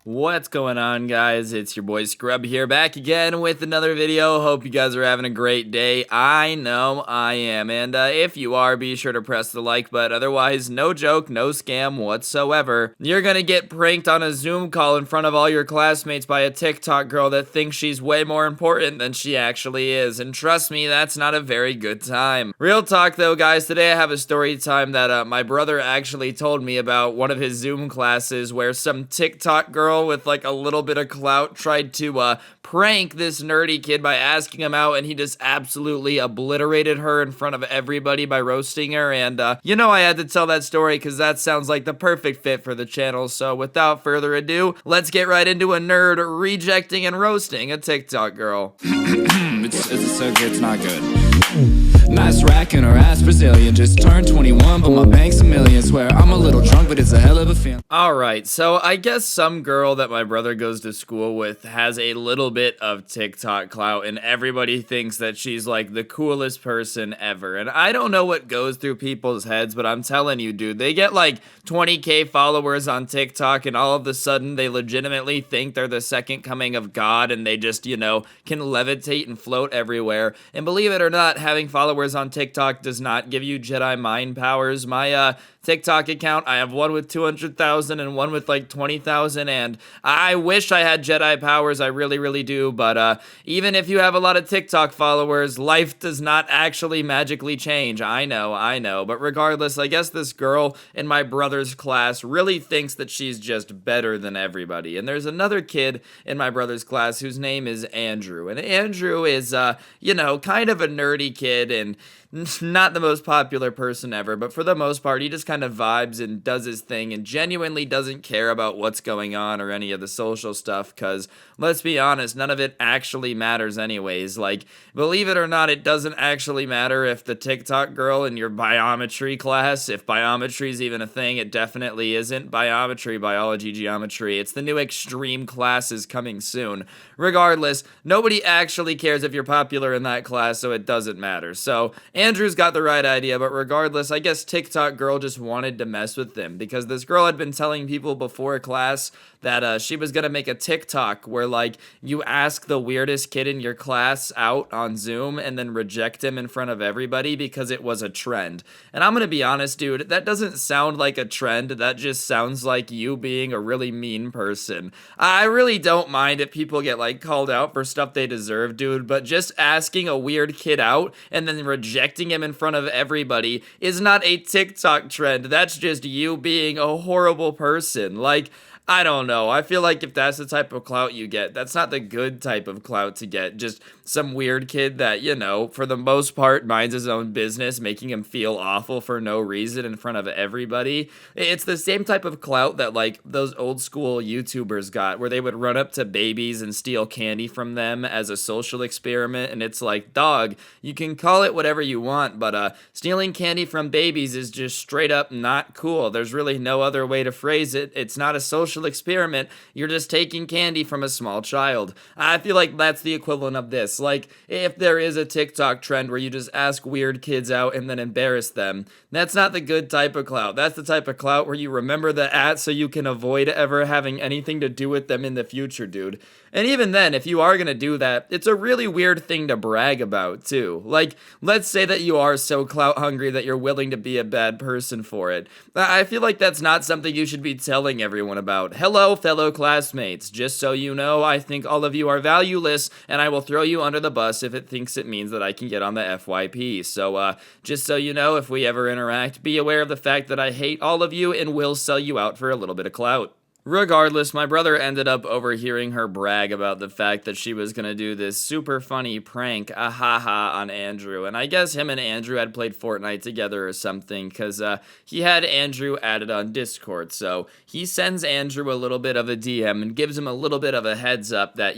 What's going on, guys? It's your boy Scrub here, back again with another video. Hope you guys are having a great day. I know I am, and if you are, be sure to press the like button. Otherwise, no joke, no scam whatsoever. You're gonna get pranked on a Zoom call in front of all your classmates by a TikTok girl that thinks she's way more important than she actually is, and trust me, that's not a very good time. Real talk though, guys, today I have a story time that my brother actually told me about one of his Zoom classes where some TikTok girl with like a little bit of clout tried to prank this nerdy kid by asking him out, and he just absolutely obliterated her in front of everybody by roasting her. And I had to tell that story because that sounds like the perfect fit for the channel. So without further ado, let's get right into a nerd rejecting and roasting a TikTok girl. It's not good. Nice rack in her ass Brazilian. Just turned 21, but my bank's a million. Swear I'm a little drunk, but it's a hell of a feeling. Alright, so I guess some girl that my brother goes to school with has a little bit of TikTok clout, and everybody thinks that she's like the coolest person ever. And I don't know what goes through people's heads, but I'm telling you, dude, they get like 20k followers on TikTok, and all of a sudden they legitimately think they're the second coming of God, and they just, can levitate and float everywhere. And believe it or not, having followers on TikTok does not give you Jedi mind powers. My TikTok account, I have one with 200,000 and one with like 20,000, and I wish I had Jedi powers. I really, really do. But even if you have a lot of TikTok followers, life does not actually magically change. I know. But regardless, I guess this girl in my brother's class really thinks that she's just better than everybody. And there's another kid in my brother's class whose name is Andrew. And Andrew is, kind of a nerdy kid and not the most popular person ever, but for the most part, he just kind of vibes and does his thing and genuinely doesn't care about what's going on or any of the social stuff, because, let's be honest, none of it actually matters anyways. Like, believe it or not, it doesn't actually matter if the TikTok girl in your biometry class, if biometry is even a thing, it definitely isn't. Biometry, biology, geometry, it's the new extreme classes coming soon. Regardless, nobody actually cares if you're popular in that class, so it doesn't matter. So, Andrew's got the right idea, but regardless, I guess TikTok girl just wanted to mess with him because this girl had been telling people before class that she was going to make a TikTok where, like, you ask the weirdest kid in your class out on Zoom and then reject him in front of everybody because it was a trend. And I'm going to be honest, dude, that doesn't sound like a trend. That just sounds like you being a really mean person. I really don't mind if people get, like, called out for stuff they deserve, dude, but just asking a weird kid out and then rejecting him in front of everybody is not a TikTok trend. That's just you being a horrible person. Like, I don't know. I feel like if that's the type of clout you get, that's not the good type of clout to get. Just some weird kid that, for the most part, minds his own business, making him feel awful for no reason in front of everybody. It's the same type of clout that, like, those old school YouTubers got, where they would run up to babies and steal candy from them as a social experiment. And it's like, dog, you can call it whatever you want, but stealing candy from babies is just straight up not cool. There's really no other way to phrase it. It's not a social experiment. You're just taking candy from a small child. I feel like that's the equivalent of this. Like, if there is a TikTok trend where you just ask weird kids out and then embarrass them, that's not the good type of clout. That's the type of clout where you remember the at so you can avoid ever having anything to do with them in the future, dude. And even then, if you are gonna do that, it's a really weird thing to brag about, too. Like, let's say that you are so clout hungry that you're willing to be a bad person for it. I feel like that's not something you should be telling everyone about. Hello, fellow classmates. Just so you know, I think all of you are valueless, and I will throw you under the bus if it thinks it means that I can get on the FYP. So, just so you know, if we ever interact, be aware of the fact that I hate all of you and will sell you out for a little bit of clout. Regardless, my brother ended up overhearing her brag about the fact that she was gonna do this super funny prank, ahaha, on Andrew. And I guess him and Andrew had played Fortnite together or something, because he had Andrew added on Discord. So he sends Andrew a little bit of a DM and gives him a little bit of a heads up that,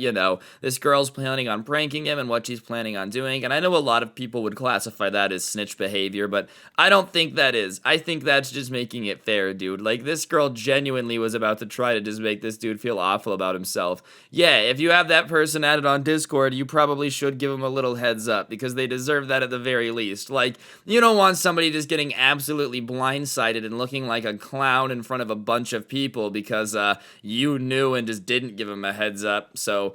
this girl's planning on pranking him and what she's planning on doing. And I know a lot of people would classify that as snitch behavior, but I don't think that is. I think that's just making it fair, dude. Like, this girl genuinely was about to try to just make this dude feel awful about himself. Yeah, if you have that person added on Discord, you probably should give them a little heads up because they deserve that at the very least. Like, you don't want somebody just getting absolutely blindsided and looking like a clown in front of a bunch of people because you knew and just didn't give them a heads up. So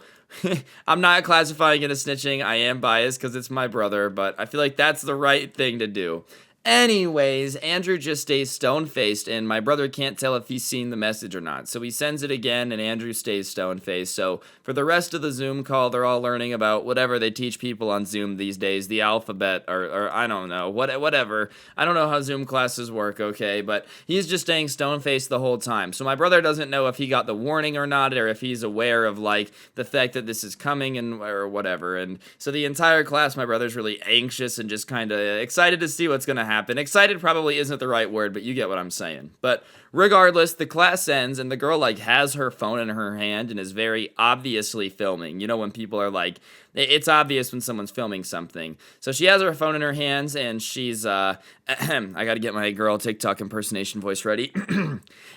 I'm not classifying it as snitching. I am biased because it's my brother, but I feel like that's the right thing to do. Anyways, Andrew just stays stone-faced, and my brother can't tell if he's seen the message or not. So he sends it again, and Andrew stays stone-faced. So for the rest of the Zoom call, they're all learning about whatever they teach people on Zoom these days, the alphabet, or I don't know, whatever. I don't know how Zoom classes work, okay? But he's just staying stone-faced the whole time. So my brother doesn't know if he got the warning or not, or if he's aware of, like, the fact that this is coming or whatever. And so the entire class, my brother's really anxious and just kind of excited to see what's going to happen. Excited probably isn't the right word, but you get what I'm saying. But regardless, the class ends and the girl like has her phone in her hand and is very obviously filming. You know, when people are like, it's obvious when someone's filming something. So she has her phone in her hands and she's I gotta get my girl TikTok impersonation voice ready.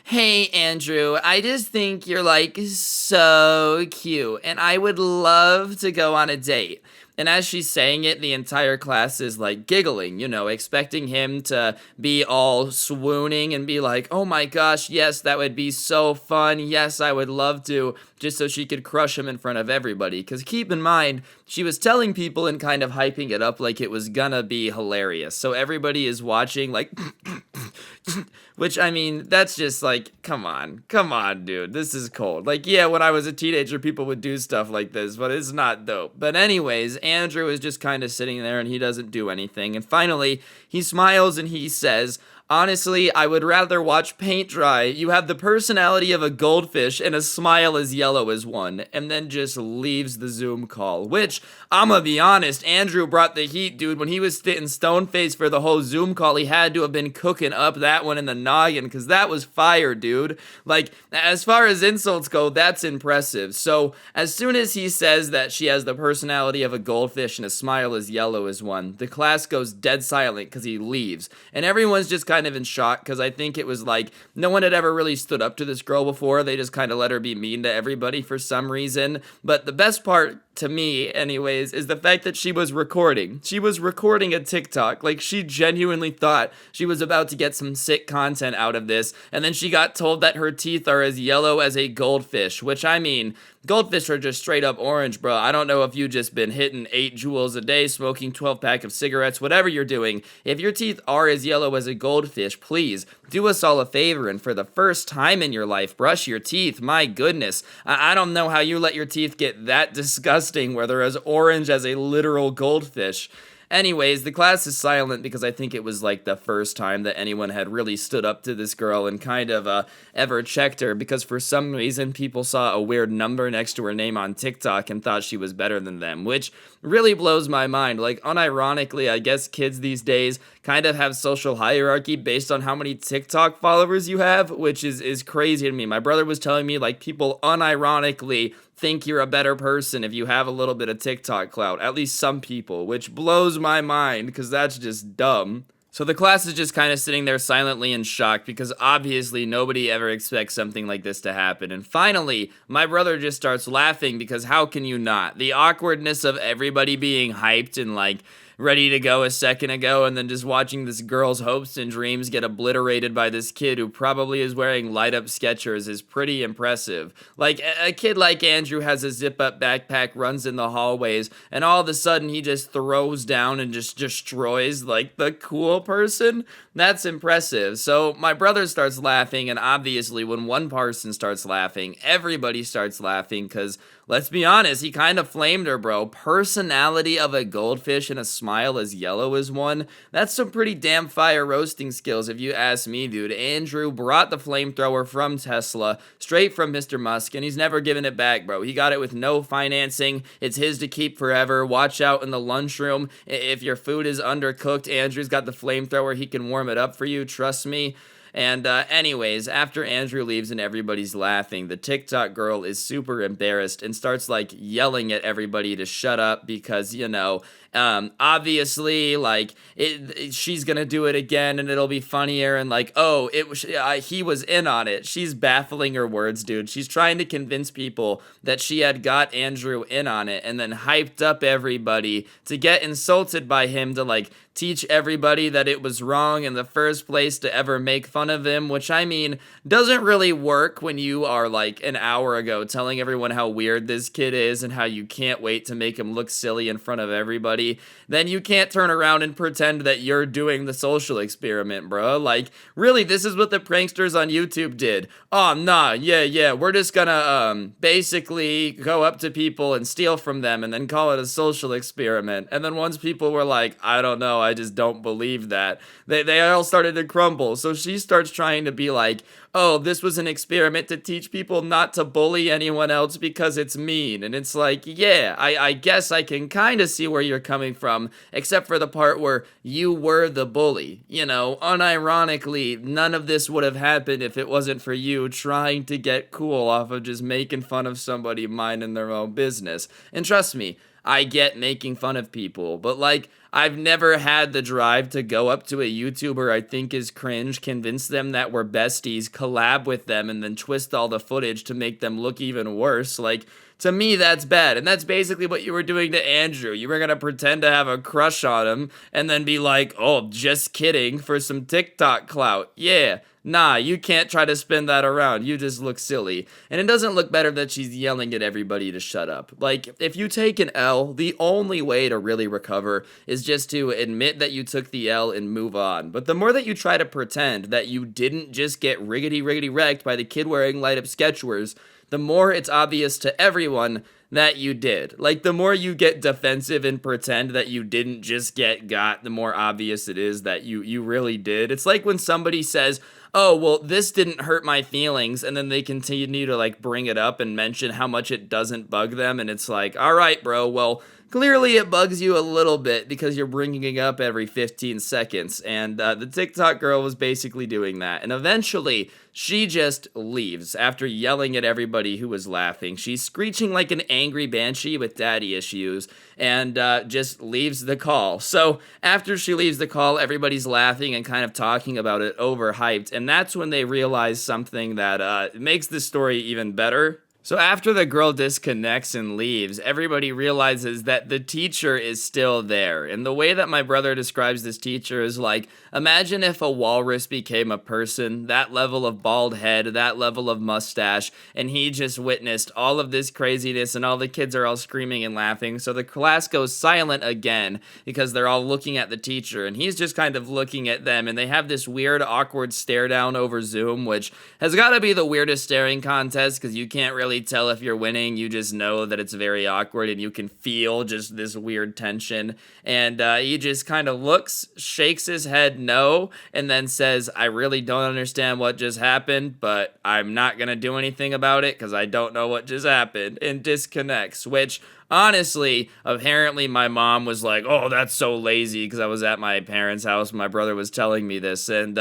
Hey Andrew, I just think you're like so cute and I would love to go on a date. And as she's saying it, the entire class is like giggling, you know, expecting him to be all swooning and be like, oh my gosh, yes, that would be so fun. Yes, I would love to, just so she could crush him in front of everybody. Because keep in mind, she was telling people and kind of hyping it up like it was gonna be hilarious. So everybody is watching like, which, I mean, that's just like, come on, dude, this is cold. Like, yeah, when I was a teenager, people would do stuff like this, but it's not dope. But anyways, Andrew is just kind of sitting there and he doesn't do anything. And finally, he smiles and he says, honestly, I would rather watch paint dry. You have the personality of a goldfish and a smile as yellow as one. And then just leaves the Zoom call. Which, I'ma be honest, Andrew brought the heat, dude. When he was sitting stone-faced for the whole Zoom call, he had to have been cooking up that one in the noggin, because that was fire, dude. Like, as far as insults go, that's impressive. So, as soon as he says that she has the personality of a goldfish and a smile as yellow as one, the class goes dead silent because he leaves. And everyone's just kind of in shock because I think it was like no one had ever really stood up to this girl before. They just kind of let her be mean to everybody for some reason. But the best part to me anyways is the fact that she was recording. She was recording a TikTok. Like, she genuinely thought she was about to get some sick content out of this, and then she got told that her teeth are as yellow as a goldfish, which, I mean, goldfish are just straight up orange, bro. I don't know if you just been hitting 8 jewels a day, smoking 12-pack of cigarettes, whatever you're doing. If your teeth are as yellow as a goldfish, please do us all a favor, and for the first time in your life, brush your teeth. My goodness. I don't know how you let your teeth get that disgusting where they're as orange as a literal goldfish. Anyways, the class is silent because I think it was like the first time that anyone had really stood up to this girl and kind of ever checked her, because for some reason people saw a weird number next to her name on TikTok and thought she was better than them, which really blows my mind. Like, unironically, I guess kids these days kind of have social hierarchy based on how many TikTok followers you have, which is crazy to me. My brother was telling me, like, people unironically think you're a better person if you have a little bit of TikTok clout. At least some people, which blows my mind because that's just dumb. So the class is just kind of sitting there silently in shock because obviously nobody ever expects something like this to happen. And finally, my brother just starts laughing because how can you not? The awkwardness of everybody being hyped and like ready to go a second ago, and then just watching this girl's hopes and dreams get obliterated by this kid who probably is wearing light-up Skechers is pretty impressive. Like, a kid like Andrew has a zip-up backpack, runs in the hallways, and all of a sudden he just throws down and just destroys, like, the cool person? That's impressive. So my brother starts laughing, and obviously when one person starts laughing, everybody starts laughing, because let's be honest, he kind of flamed her, bro. Personality of a goldfish and a smile as yellow as one. That's some pretty damn fire roasting skills if you ask me, dude. Andrew brought the flamethrower from Tesla, straight from Mr. Musk, and he's never given it back, bro. He got it with no financing. It's his to keep forever. Watch out in the lunchroom. If your food is undercooked, Andrew's got the flamethrower. He can warm it up for you. Trust me. And anyways, after Andrew leaves and everybody's laughing, the TikTok girl is super embarrassed and starts like yelling at everybody to shut up because, obviously, like she's gonna do it again and it'll be funnier, and like, oh, he was in on it. She's baffling her words, dude. She's trying to convince people that she had got Andrew in on it and then hyped up everybody to get insulted by him to like teach everybody that it was wrong in the first place to ever make fun of him, which I mean doesn't really work when you are like an hour ago telling everyone how weird this kid is and how you can't wait to make him look silly in front of everybody. Then you can't turn around and pretend that you're doing the social experiment, bro. Like, really, this is what the pranksters on YouTube did. Oh, nah, yeah, we're just gonna basically go up to people and steal from them and then call it a social experiment. And then once people were like, I don't know, I just don't believe that, they all started to crumble. So she starts trying to be like, oh, this was an experiment to teach people not to bully anyone else because it's mean. And it's like, yeah, I guess I can kind of see where you're coming from, except for the part where you were the bully. Unironically, none of this would have happened if it wasn't for you trying to get cool off of just making fun of somebody minding their own business. And trust me, I get making fun of people, but like, I've never had the drive to go up to a YouTuber I think is cringe, convince them that we're besties, collab with them, and then twist all the footage to make them look even worse. Like, to me, that's bad. And that's basically what you were doing to Andrew. You were going to pretend to have a crush on him and then be like, oh, just kidding, for some TikTok clout. Yeah. Nah, you can't try to spin that around. You just look silly. And it doesn't look better that she's yelling at everybody to shut up. Like, if you take an L, the only way to really recover is just to admit that you took the L and move on. But the more that you try to pretend that you didn't just get riggedy wrecked by the kid wearing light up Skechers, the more it's obvious to everyone that you did. Like, the more you get defensive and pretend that you didn't just get got, the more obvious it is that you really did. It's like when somebody says, oh, well, this didn't hurt my feelings, and then they continue to like bring it up and mention how much it doesn't bug them, and it's like, all right, bro, well, clearly it bugs you a little bit because you're bringing it up every 15 seconds, and the TikTok girl was basically doing that, and eventually she just leaves after yelling at everybody who was laughing. She's screeching like an angry banshee with daddy issues, and just leaves the call. So after she leaves the call, everybody's laughing and kind of talking about it overhyped, and that's when they realize something that makes the story even better. So after the girl disconnects and leaves, everybody realizes that the teacher is still there. And the way that my brother describes this teacher is like, imagine if a walrus became a person, that level of bald head, that level of mustache, and he just witnessed all of this craziness and all the kids are all screaming and laughing. So the class goes silent again because they're all looking at the teacher and he's just kind of looking at them, and they have this weird awkward stare down over Zoom, which has got to be the weirdest staring contest because you can't really tell if you're winning. You just know that it's very awkward and you can feel just this weird tension. And he just kind of looks, shakes his head no, and then says, I really don't understand what just happened, but I'm not gonna do anything about it because I don't know what just happened, and disconnects, which honestly, apparently my mom was like, oh, that's so lazy, because I was at my parents' house. My brother was telling me this. And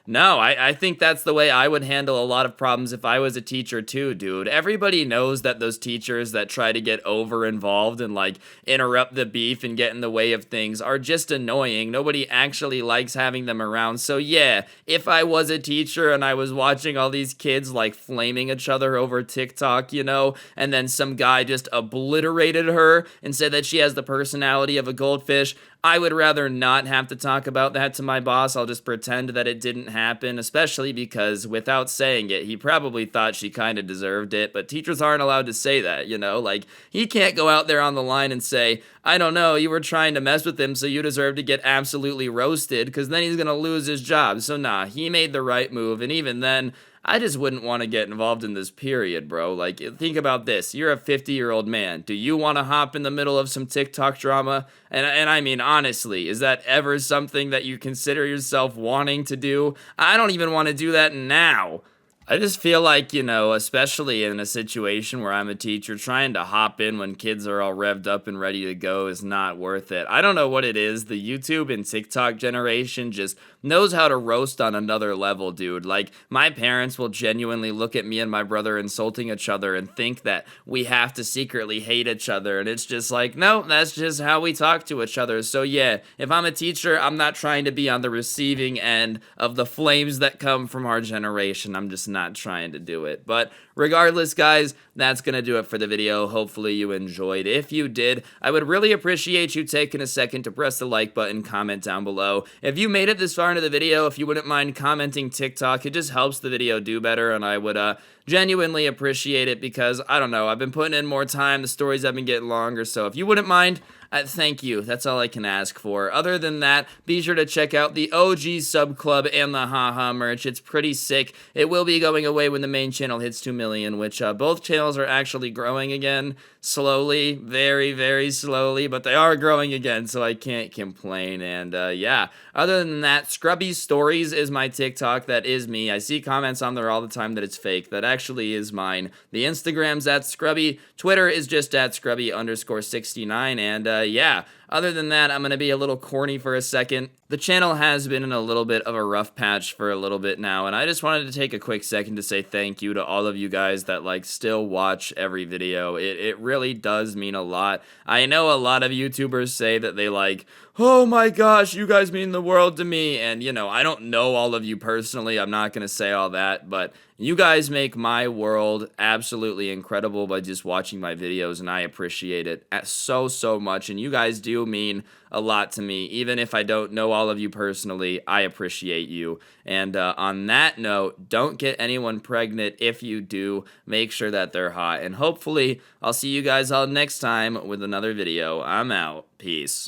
no, I think that's the way I would handle a lot of problems if I was a teacher too, dude. Everybody knows that those teachers that try to get over involved and like interrupt the beef and get in the way of things are just annoying. Nobody actually likes having them around. So yeah, if I was a teacher and I was watching all these kids like flaming each other over TikTok, and then some guy just obliterated her and said that she has the personality of a goldfish, I would rather not have to talk about that to my boss. I'll just pretend that it didn't happen, especially because without saying it, he probably thought she kind of deserved it, but teachers aren't allowed to say that, Like, he can't go out there on the line and say, I don't know, you were trying to mess with him, so you deserve to get absolutely roasted, because then he's going to lose his job. So nah, he made the right move, and even then, I just wouldn't want to get involved in this period, bro. Like, think about this. You're a 50-year-old man. Do you want to hop in the middle of some TikTok drama? And I mean, honestly, is that ever something that you consider yourself wanting to do? I don't even want to do that now. I just feel like, especially in a situation where I'm a teacher, trying to hop in when kids are all revved up and ready to go is not worth it. I don't know what it is. The YouTube and TikTok generation just knows how to roast on another level, dude. Like, my parents will genuinely look at me and my brother insulting each other and think that we have to secretly hate each other. And it's just like, no, that's just how we talk to each other. So, yeah, if I'm a teacher, I'm not trying to be on the receiving end of the flames that come from our generation. I'm just not trying to do it. But regardless, guys, that's gonna do it for the video. Hopefully you enjoyed. If you did, I would really appreciate you taking a second to press the like button, comment down below. If you made it this far into the video, if you wouldn't mind commenting TikTok, it just helps the video do better, and I would genuinely appreciate it because, I don't know, I've been putting in more time, the stories have been getting longer, so if you wouldn't mind, thank you. That's all I can ask for. Other than that, be sure to check out the OG Sub Club and the Haha merch. It's pretty sick. It will be going away when the main channel hits 2 million, which both channels are actually growing again. Slowly, very, very slowly, but they are growing again, so I can't complain. And yeah, other than that, Scrubby Stories is my TikTok. That is me. I see comments on there all the time that it's fake. That actually is mine. The Instagram's at Scrubby. Twitter is just at Scrubby_69. And yeah, other than that, I'm going to be a little corny for a second. The channel has been in a little bit of a rough patch for a little bit now, and I just wanted to take a quick second to say thank you to all of you guys that still watch every video. It really does mean a lot. I know a lot of YouTubers say that they oh my gosh, you guys mean the world to me, and I don't know all of you personally. I'm not going to say all that, but you guys make my world absolutely incredible by just watching my videos, and I appreciate it so, so much, and you guys do mean a lot to me. Even if I don't know all of you personally, I appreciate you. And on that note, don't get anyone pregnant. If you do, make sure that they're hot, and hopefully I'll see you guys all next time with another video. I'm out. Peace.